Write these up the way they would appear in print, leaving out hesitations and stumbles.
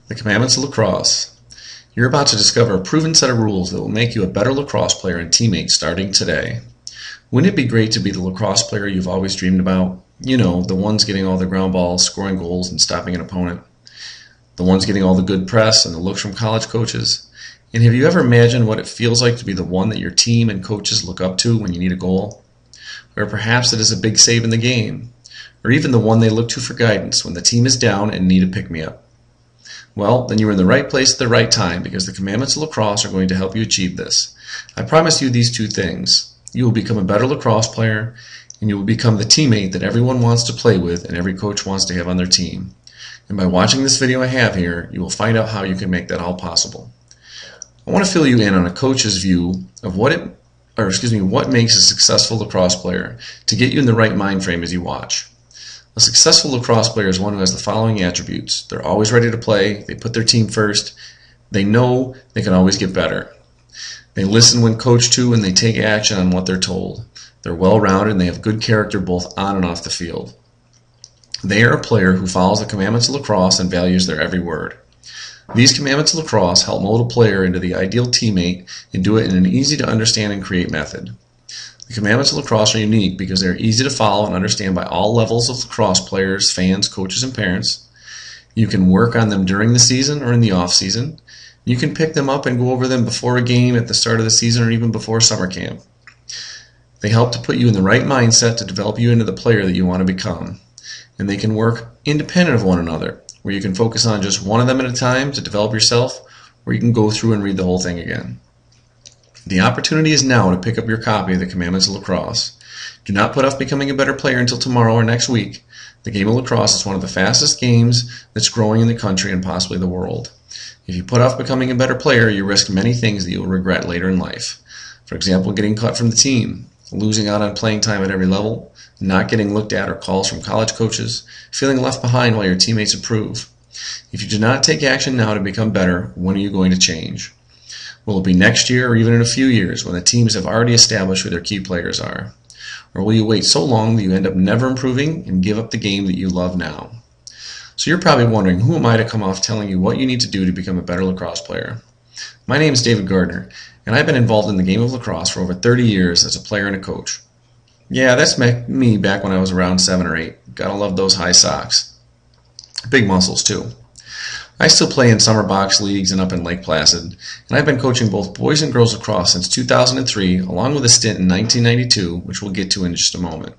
The Commandments of Lacrosse. You're about to discover a proven set of rules that will make you a better lacrosse player and teammate starting today. Wouldn't it be great to be the lacrosse player you've always dreamed about? You know, the ones getting all the ground balls, scoring goals, and stopping an opponent. The ones getting all the good press and the looks from college coaches. And have you ever imagined what it feels like to be the one that your team and coaches look up to when you need a goal? Or perhaps it is a big save in the game. Or even the one they look to for guidance when the team is down and need a pick-me-up. Well, then you're in the right place at the right time, because the Commandments of Lacrosse are going to help you achieve this. I promise you these two things. You will become a better lacrosse player, and you will become the teammate that everyone wants to play with and every coach wants to have on their team. And by watching this video I have here, you will find out how you can make that all possible. I want to fill you in on a coach's view of what makes a successful lacrosse player, to get you in the right mind frame as you watch. A successful lacrosse player is one who has the following attributes. They're always ready to play, they put their team first, they know they can always get better. They listen when coached to, and they take action on what they're told. They're well-rounded and they have good character both on and off the field. They are a player who follows the Commandments of Lacrosse and values their every word. These Commandments of Lacrosse help mold a player into the ideal teammate and do it in an easy to understand and create method. The Commandments of Lacrosse are unique because they are easy to follow and understand by all levels of lacrosse players, fans, coaches, and parents. You can work on them during the season or in the off season. You can pick them up and go over them before a game, at the start of the season, or even before summer camp. They help to put you in the right mindset to develop you into the player that you want to become. And they can work independent of one another, where you can focus on just one of them at a time to develop yourself, or you can go through and read the whole thing again. The opportunity is now to pick up your copy of the Commandments of Lacrosse. Do not put off becoming a better player until tomorrow or next week. The game of lacrosse is one of the fastest games that's growing in the country and possibly the world. If you put off becoming a better player, you risk many things that you will regret later in life. For example, getting cut from the team, losing out on playing time at every level, not getting looked at or calls from college coaches, feeling left behind while your teammates improve. If you do not take action now to become better, when are you going to change? Will it be next year or even in a few years when the teams have already established who their key players are? Or will you wait so long that you end up never improving and give up the game that you love now? So you're probably wondering, who am I to come off telling you what you need to do to become a better lacrosse player? My name is David Gardner, and I've been involved in the game of lacrosse for over 30 years as a player and a coach. Yeah, that's me back when I was around 7 or 8. Gotta love those high socks. Big muscles too. I still play in summer box leagues and up in Lake Placid, and I've been coaching both boys and girls lacrosse since 2003, along with a stint in 1992, which we'll get to in just a moment.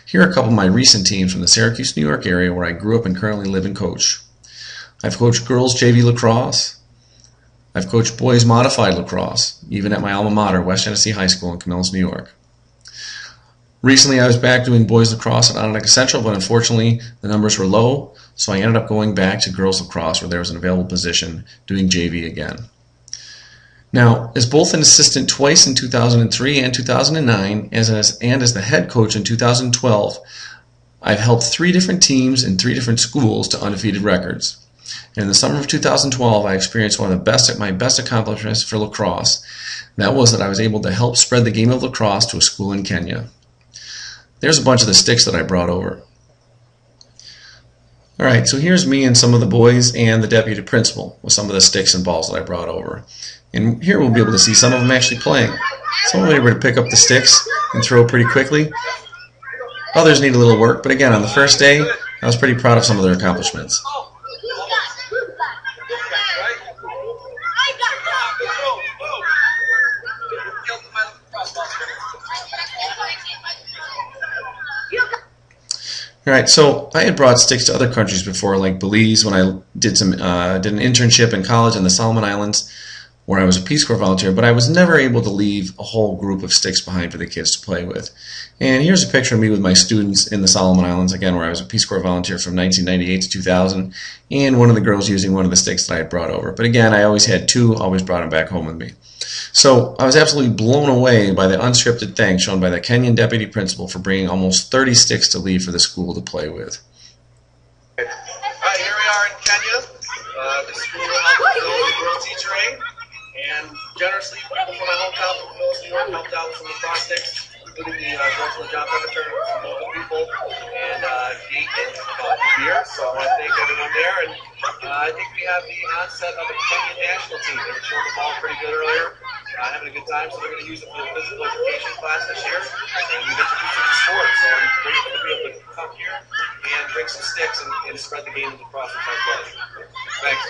Here are a couple of my recent teams from the Syracuse, New York area where I grew up and currently live and coach. I've coached girls JV lacrosse. I've coached boys modified lacrosse, even at my alma mater, West Genesee High School in Camillus, New York. Recently, I was back doing boys lacrosse at Onondaga Central, but unfortunately, the numbers were low, so I ended up going back to girls lacrosse where there was an available position, doing JV again. Now, as both an assistant twice in 2003 and 2009, and as the head coach in 2012, I've helped 3 different teams in 3 different schools to undefeated records. And in the summer of 2012, I experienced one of my best accomplishments for lacrosse. That was that I was able to help spread the game of lacrosse to a school in Kenya. There's a bunch of the sticks that I brought over. Alright, so here's me and some of the boys and the deputy principal with some of the sticks and balls that I brought over. And here we'll be able to see some of them actually playing. Some of them were able to pick up the sticks and throw pretty quickly. Others need a little work, but again, on the first day, I was pretty proud of some of their accomplishments. Alright, so I had brought sticks to other countries before, like Belize, when I did an internship in college in the Solomon Islands, where I was a Peace Corps volunteer, but I was never able to leave a whole group of sticks behind for the kids to play with. And here's a picture of me with my students in the Solomon Islands, again, where I was a Peace Corps volunteer from 1998 to 2000, and one of the girls using one of the sticks that I had brought over. But again, I always had 2, always brought them back home with me. So I was absolutely blown away by the unscripted thanks shown by the Kenyan deputy principal for bringing almost 30 sticks to leave for the school to play with. Here we are in Kenya. The school helped build the World Teacher Aid, and generously people from my hometown from Camillus, New York, helped out with some lacrosse sticks, including the girls from the job temperature, some local people, and Kate and beer. So I want to thank everyone there, and I think we have the onset of the Kenyan national team. They were throwing the ball pretty good earlier, having a good time, so they're going to use it for the physical education class this year. And we've introduced them to sports, so I'm grateful to be able to come here and bring some sticks and spread the game across the country. Thanks.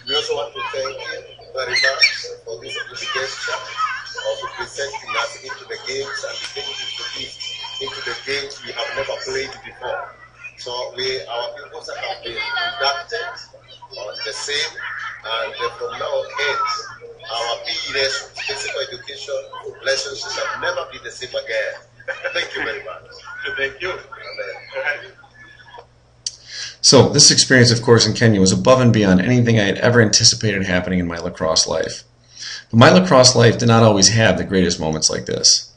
We also want to thank you very much for this gesture of presenting us into the games and being introduced into the games we have never played before. So our pupils have been inducted on the same, and from now on, our PE lessons, physical education lessons shall never be the same again. Thank you very much. Thank you. Amen. So this experience, of course, in Kenya was above and beyond anything I had ever anticipated happening in my lacrosse life. But my lacrosse life did not always have the greatest moments like this.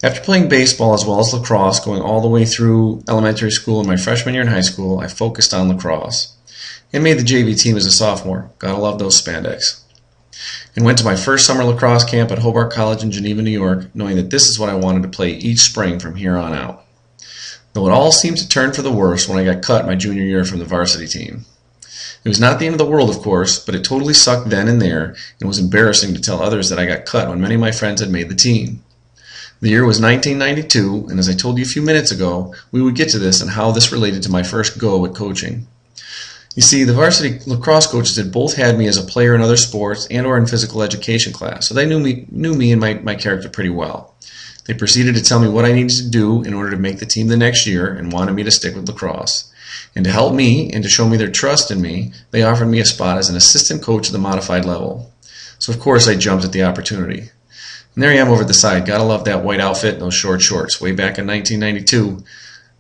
After playing baseball as well as lacrosse, going all the way through elementary school and my freshman year in high school, I focused on lacrosse and made the JV team as a sophomore. Gotta love those spandex. And went to my first summer lacrosse camp at Hobart College in Geneva, New York, knowing that this is what I wanted to play each spring from here on out. Though it all seemed to turn for the worse when I got cut my junior year from the varsity team. It was not the end of the world, of course, but it totally sucked then and there, and was embarrassing to tell others that I got cut when many of my friends had made the team. The year was 1992, and as I told you a few minutes ago, we would get to this and how this related to my first go at coaching. You see, the varsity lacrosse coaches had both had me as a player in other sports and or in physical education class, so they knew me and my character pretty well. They proceeded to tell me what I needed to do in order to make the team the next year and wanted me to stick with lacrosse. And to help me and to show me their trust in me, they offered me a spot as an assistant coach at the modified level. So of course I jumped at the opportunity. And there I am over at the side. Gotta love that white outfit and those short shorts. Way back in 1992,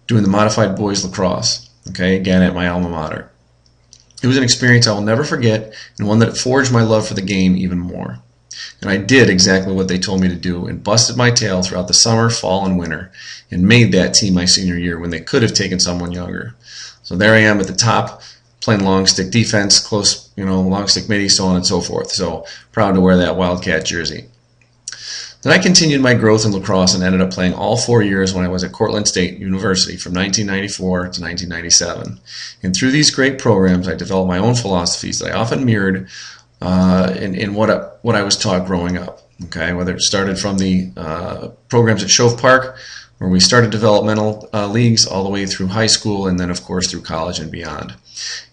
doing the modified boys lacrosse. Okay, again at my alma mater. It was an experience I will never forget, and one that forged my love for the game even more. And I did exactly what they told me to do, and busted my tail throughout the summer, fall, and winter, and made that team my senior year when they could have taken someone younger. So there I am at the top, playing long stick defense, close, long stick midi, so on and so forth. So proud to wear that Wildcat jersey. Then I continued my growth in lacrosse and ended up playing all 4 years when I was at Cortland State University from 1994 to 1997. And through these great programs, I developed my own philosophies that I often mirrored in what I was taught growing up. Okay, whether it started from the programs at Shove Park, where we started developmental leagues, all the way through high school, and then of course through college and beyond.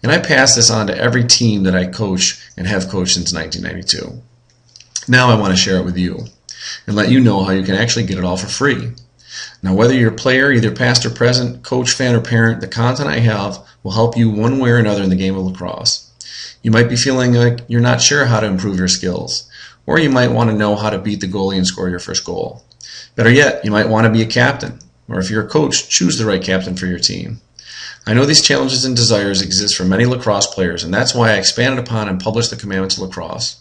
And I pass this on to every team that I coach and have coached since 1992. Now I want to share it with you and let you know how you can actually get it all for free. Now, whether you're a player, either past or present, coach, fan, or parent, the content I have will help you one way or another in the game of lacrosse. You might be feeling like you're not sure how to improve your skills, or you might want to know how to beat the goalie and score your first goal. Better yet, you might want to be a captain, or if you're a coach, choose the right captain for your team. I know these challenges and desires exist for many lacrosse players, and that's why I expanded upon and published the Commandments of Lacrosse.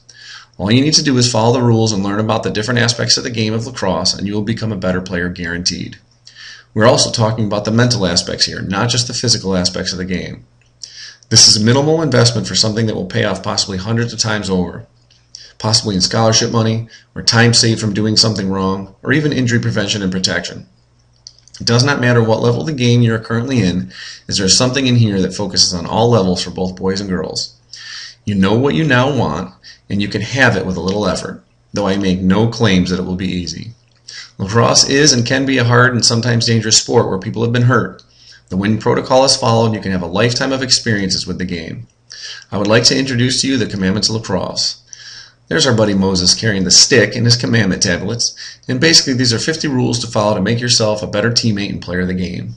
All you need to do is follow the rules and learn about the different aspects of the game of lacrosse, and you will become a better player guaranteed. We're also talking about the mental aspects here, not just the physical aspects of the game. This is a minimal investment for something that will pay off possibly hundreds of times over, possibly in scholarship money, or time saved from doing something wrong, or even injury prevention and protection. It does not matter what level of the game you are currently in, as there is something in here that focuses on all levels for both boys and girls. You know what you now want, and you can have it with a little effort, though I make no claims that it will be easy. Lacrosse is and can be a hard and sometimes dangerous sport where people have been hurt. The winning protocol is followed, and you can have a lifetime of experiences with the game. I would like to introduce to you the Commandments of Lacrosse. There's our buddy Moses carrying the stick and his commandment tablets, and basically these are 50 rules to follow to make yourself a better teammate and player of the game.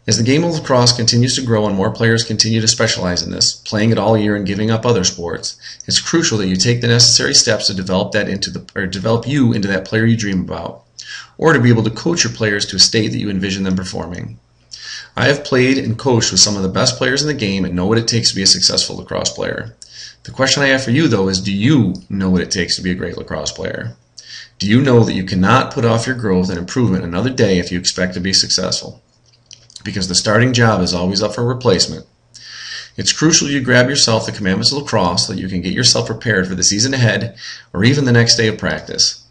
As the game of lacrosse continues to grow and more players continue to specialize in this, playing it all year and giving up other sports, it's crucial that you take the necessary steps to develop you into that player you dream about, or to be able to coach your players to a state that you envision them performing. I have played and coached with some of the best players in the game and know what it takes to be a successful lacrosse player. The question I have for you, though, is do you know what it takes to be a great lacrosse player? Do you know that you cannot put off your growth and improvement another day if you expect to be successful? Because the starting job is always up for replacement. It's crucial you grab yourself the Commandments of Lacrosse so that you can get yourself prepared for the season ahead or even the next day of practice.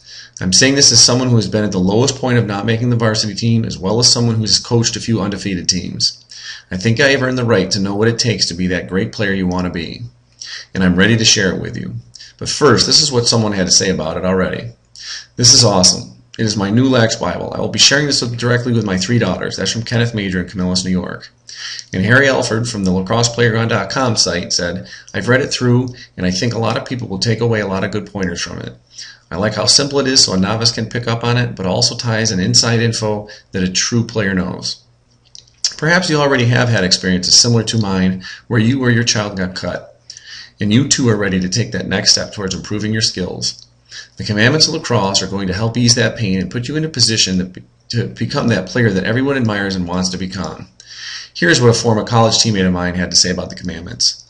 I'm saying this as someone who has been at the lowest point of not making the varsity team, as well as someone who has coached a few undefeated teams. I think I have earned the right to know what it takes to be that great player you want to be, and I'm ready to share it with you. But first, this is what someone had to say about it already. This is awesome. It is my new Lax Bible. I will be sharing this directly with my 3 daughters. That's from Kenneth Major in Camillus, New York. And Harry Alford from the lacrosseplayground.com site said, I've read it through, and I think a lot of people will take away a lot of good pointers from it. I like how simple it is so a novice can pick up on it, but also ties in inside info that a true player knows. Perhaps you already have had experiences similar to mine where you or your child got cut, and you too are ready to take that next step towards improving your skills. The Commandments of Lacrosse are going to help ease that pain and put you in a position to become that player that everyone admires and wants to become. Here's what a former college teammate of mine had to say about the Commandments.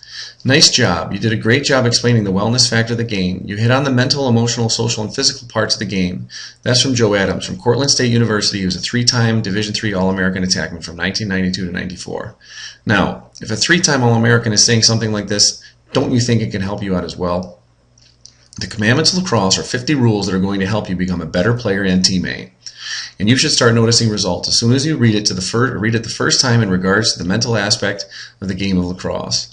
Nice job. You did a great job explaining the wellness factor of the game. You hit on the mental, emotional, social, and physical parts of the game. That's from Joe Adams from Cortland State University. He was a 3-time Division III All-American attackman from 1992 to 94. Now, if a 3-time All-American is saying something like this, don't you think it can help you out as well? The Commandments of Lacrosse are 50 rules that are going to help you become a better player and teammate. And you should start noticing results as soon as you read it the first time in regards to the mental aspect of the game of lacrosse.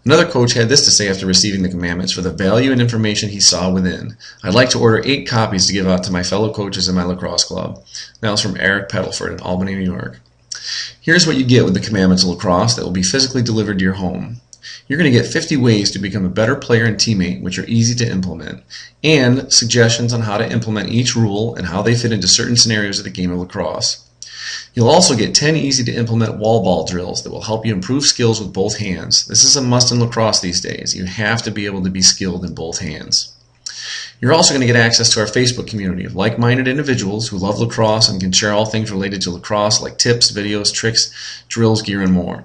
Another coach had this to say after receiving the Commandments for the value and information he saw within. I'd like to order 8 copies to give out to my fellow coaches in my lacrosse club. That was from Eric Pedalford in Albany, New York. Here's what you get with the Commandments of Lacrosse that will be physically delivered to your home. You're going to get 50 ways to become a better player and teammate, which are easy to implement, and suggestions on how to implement each rule and how they fit into certain scenarios of the game of lacrosse. You'll also get 10 easy to implement wall ball drills that will help you improve skills with both hands. This is a must in lacrosse these days. You have to be able to be skilled in both hands. You're also going to get access to our Facebook community of like-minded individuals who love lacrosse and can share all things related to lacrosse like tips, videos, tricks, drills, gear, and more.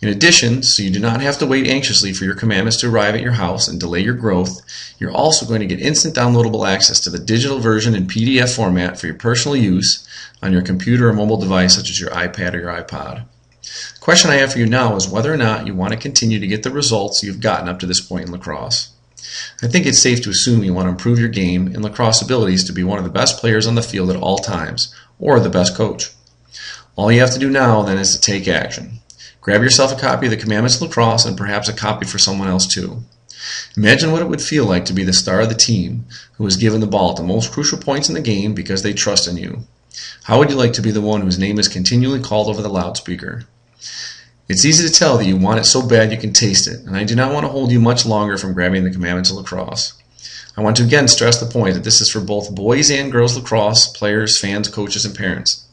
In addition, so you do not have to wait anxiously for your commandments to arrive at your house and delay your growth, you're also going to get instant downloadable access to the digital version in PDF format for your personal use on your computer or mobile device such as your iPad or your iPod. The question I have for you now is whether or not you want to continue to get the results you've gotten up to this point in lacrosse. I think it's safe to assume you want to improve your game and lacrosse abilities to be one of the best players on the field at all times, or the best coach. All you have to do now then is to take action. Grab yourself a copy of the Commandments of Lacrosse and perhaps a copy for someone else too. Imagine what it would feel like to be the star of the team who is given the ball at the most crucial points in the game because they trust in you. How would you like to be the one whose name is continually called over the loudspeaker? It's easy to tell that you want it so bad you can taste it, and I do not want to hold you much longer from grabbing the Commandments of Lacrosse. I want to again stress the point that this is for both boys and girls lacrosse players, fans, coaches, and parents.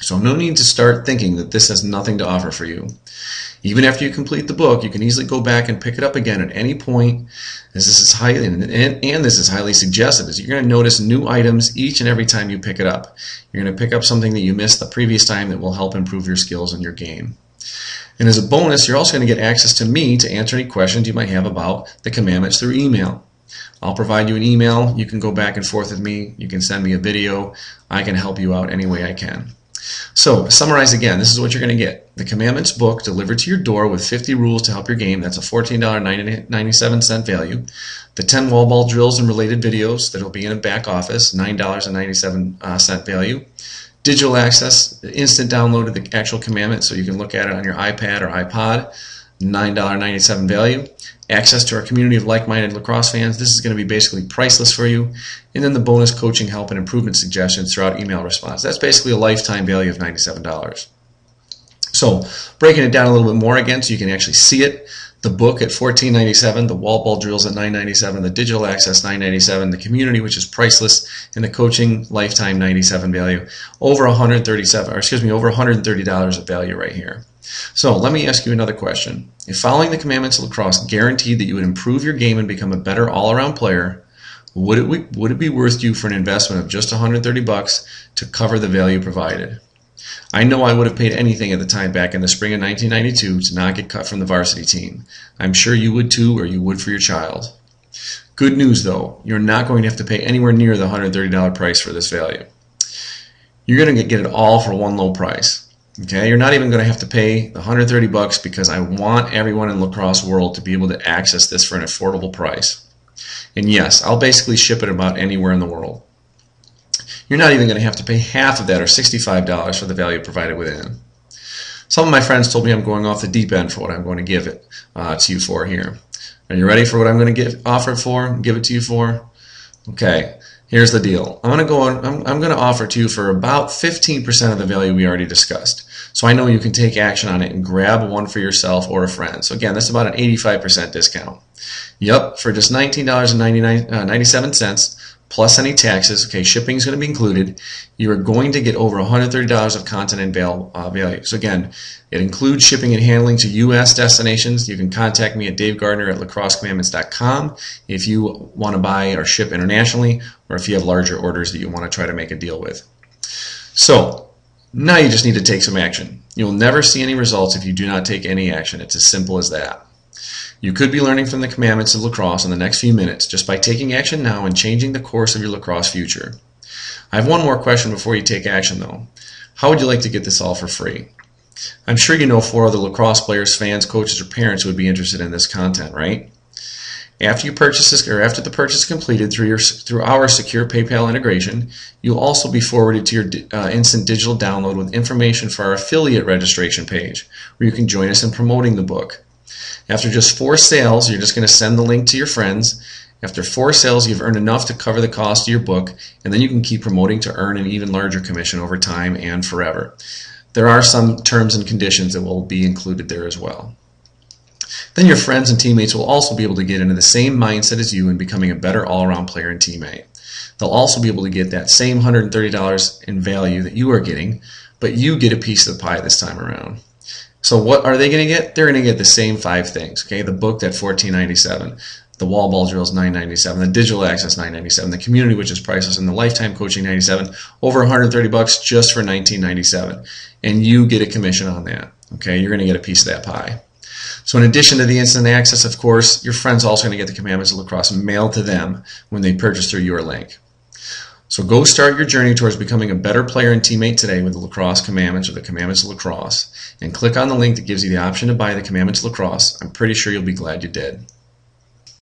So no need to start thinking that this has nothing to offer for you. Even after you complete the book, you can easily go back and pick it up again at any point, as this is highly suggested, as you're going to notice new items each and every time you pick it up. You're going to pick up something that you missed the previous time that will help improve your skills in your game. And as a bonus, you're also going to get access to me to answer any questions you might have about the commandments through email. I'll provide you an email. You can go back and forth with me. You can send me a video. I can help you out any way I can. So, to summarize again, this is what you're going to get. The Commandments book delivered to your door with 50 rules to help your game. That's a $14.97 value. The 10 wall ball drills and related videos that will be in a back office, $9.97 value. Digital access, instant download of the actual commandment so you can look at it on your iPad or iPod, $9.97 value. Access to our community of like-minded lacrosse fans. This is going to be basically priceless for you. And then the bonus coaching help and improvement suggestions throughout email response. That's basically a lifetime value of $97. So breaking it down a little bit more again so you can actually see it. The book at $14.97, the wall ball drills at $9.97, the digital access $9.97, the community, which is priceless, and the coaching lifetime $97 value. Over $130 of value right here. So let me ask you another question. If following the Commandments of Lacrosse guaranteed that you would improve your game and become a better all-around player, would it be worth you for an investment of just $130 to cover the value provided? I know I would have paid anything at the time back in the spring of 1992 to not get cut from the varsity team. I'm sure you would too, or you would for your child. Good news though, you're not going to have to pay anywhere near the $130 price for this value. You're going to get it all for one low price. Okay, you're not even going to have to pay the $130 because I want everyone in lacrosse world to be able to access this for an affordable price. And yes, I'll basically ship it about anywhere in the world. You're not even going to have to pay half of that, or $65, for the value provided within. Some of my friends told me I'm going off the deep end for what I'm going to give it to you for here. Are you ready for what I'm going to offer it for? Give it to you for? Okay. Here's the deal. I'm going to offer to you for about 15% of the value we already discussed. So I know you can take action on it and grab one for yourself or a friend. So again, that's about an 85% discount. Yep, for just $19.97 plus any taxes, okay, shipping is going to be included, you are going to get over $130 of content and value. So again, it includes shipping and handling to U.S. destinations. You can contact me at davegardner@lacrossecommandments.com if you want to buy or ship internationally, or if you have larger orders that you want to try to make a deal with. So now you just need to take some action. You'll never see any results if you do not take any action. It's as simple as that. You could be learning from the Commandments of Lacrosse in the next few minutes just by taking action now and changing the course of your lacrosse future. I have one more question before you take action though. How would you like to get this all for free? I'm sure you know 4 other lacrosse players, fans, coaches, or parents who would be interested in this content, right? After you purchase this, or after the purchase is completed through our secure PayPal integration, you'll also be forwarded to your instant digital download with information for our affiliate registration page, where you can join us in promoting the book. After just 4 sales, you're just going to send the link to your friends. After 4 sales, you've earned enough to cover the cost of your book, and then you can keep promoting to earn an even larger commission over time and forever. There are some terms and conditions that will be included there as well. Then your friends and teammates will also be able to get into the same mindset as you in becoming a better all-around player and teammate. They'll also be able to get that same $130 in value that you are getting, but you get a piece of the pie this time around. So what are they going to get? They're going to get the same 5 things. Okay, the book at $14.97, the wall ball drills $9.97, the digital access $9.97, the community, which is priceless, and the lifetime coaching $97. Over $130 just for $19.97, and you get a commission on that. Okay, you're going to get a piece of that pie. So in addition to the instant access, of course, your friends are also going to get the Commandments of Lacrosse mailed to them when they purchase through your link. So go start your journey towards becoming a better player and teammate today with the Lacrosse Commandments or the Commandments of Lacrosse, and click on the link that gives you the option to buy the Commandments of Lacrosse. I'm pretty sure you'll be glad you did.